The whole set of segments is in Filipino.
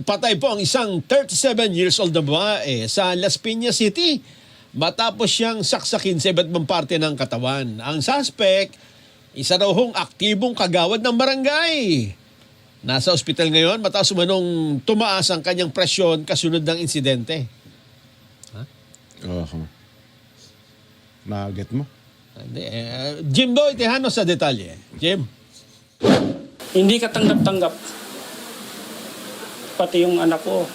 Patay po ang isang 37 years old na babae sa Las Piñas City matapos siyang saksakin sa iba't ibang parte ng katawan. Ang suspect, isa raw hong aktibong kagawad ng barangay. Nasa ospital ngayon matapos umanong tumaas ang kanyang presyon kasunod ng insidente. Naget mo? Jim Doy Tejano sa detalye. Jim? Hindi ka tanggap-tanggap. Pati yung anak ko,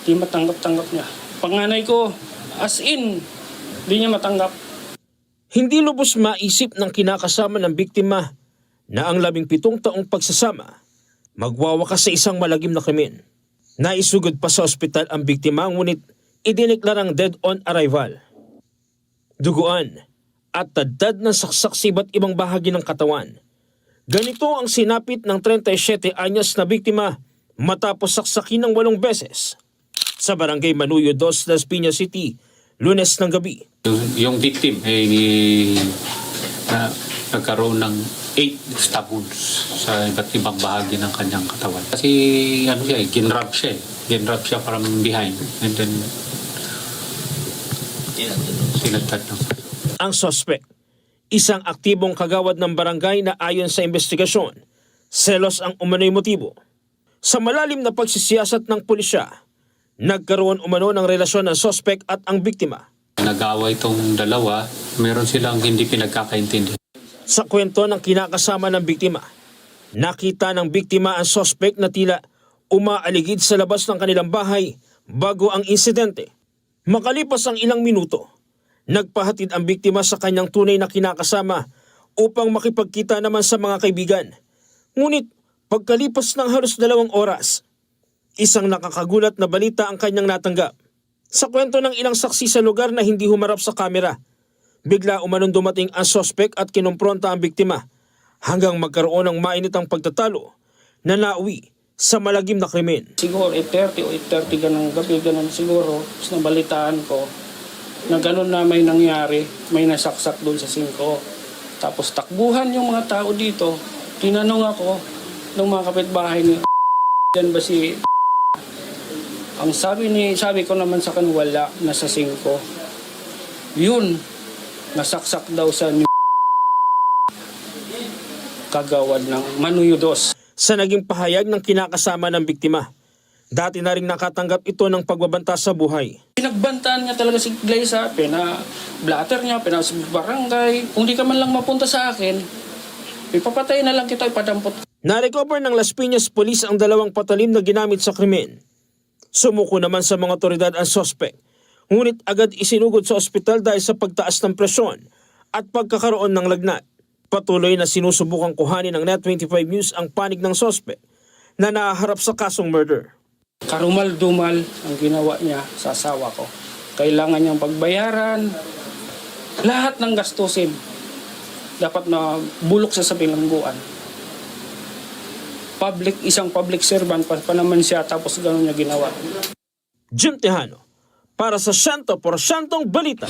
hindi matanggap-tanggap niya. Panganay ko, as in, hindi niya matanggap. Hindi lubos maisip ng kinakasama ng biktima na ang 17 taong pagsasama magwawakas sa isang malagim na krimen. Naisugod pa sa ospital ang biktima ngunit idineklarang dead on arrival. Duguan at tadtad ng saksak sa iba't ibang bahagi ng katawan. Ganito ang sinapit ng 37 anyos na biktima matapos saksakin ng 8 beses sa barangay Manuyo 2, Las Piñas City, Lunes ng gabi. Yung victim ay nagkaroon ng 8 stab wounds sa iba't ibang bahagi ng kanyang katawan. Kasi ginrab siya. Ginrab siya from behind and then sinagtad ng. Ang suspect, isang aktibong kagawad ng barangay na ayon sa investigasyon, selos ang umano'y motibo. Sa malalim na pagsisiyasat ng pulisya, nagkaroon umano ng relasyon ng suspect at ang biktima. Nag-away itong dalawa, meron silang hindi pinagkakaintindi. Sa kwento ng kinakasama ng biktima, nakita ng biktima ang suspect na tila umaaligid sa labas ng kanilang bahay bago ang insidente. Makalipas ang ilang minuto, nagpahatid ang biktima sa kanyang tunay na kinakasama upang makipagkita naman sa mga kaibigan. Ngunit pagkalipas ng halos 2 oras, isang nakakagulat na balita ang kanyang natanggap. Sa kwento ng ilang saksi sa lugar na hindi humarap sa kamera, bigla umanong dumating ang suspect at kinumpronta ang biktima hanggang magkaroon ng mainitang pagtatalo na nauwi sa malagim na krimen. Siguro 8:30 o 8:30 ganang gabi, ganun siguro. Tapos nabalitaan ko na ganun na may nangyari, may nasaksak doon sa 5. Tapos takbuhan yung mga tao dito. Tinanong ako ng mga kapitbahay ni yan ba si ang sabi ko naman sa kanila wala, nasa 5. Yun, nasaksak daw sa kagawad ng Manuyo 2. Sa naging pahayag ng kinakasama ng biktima, dati na rin nakatanggap ito ng pagbabanta sa buhay. Pinagbantaan niya talaga si Glayza, pina-blatter niya, sa barangay. Kung di ka man lang mapunta sa akin, ipapatay na lang kita, ipadampot. Na-recover ng Las Piñas Police ang 2 patalim na ginamit sa krimen. Sumuko naman sa mga otoridad ang suspect, ngunit agad isinugod sa ospital dahil sa pagtaas ng presyon at pagkakaroon ng lagnat. Patuloy na sinusubukang kuhanin ng Net25 News ang panig ng suspect na nahaharap sa kasong murder. Karumal-dumal ang ginawa niya sa asawa ko. Kailangan niyang pagbayaran lahat ng gastusin. Dapat na bulok sa bilangguan. Isang public servant pa naman siya tapos gano'n niya ginawa. Jim Tejano, para sa 100% balita.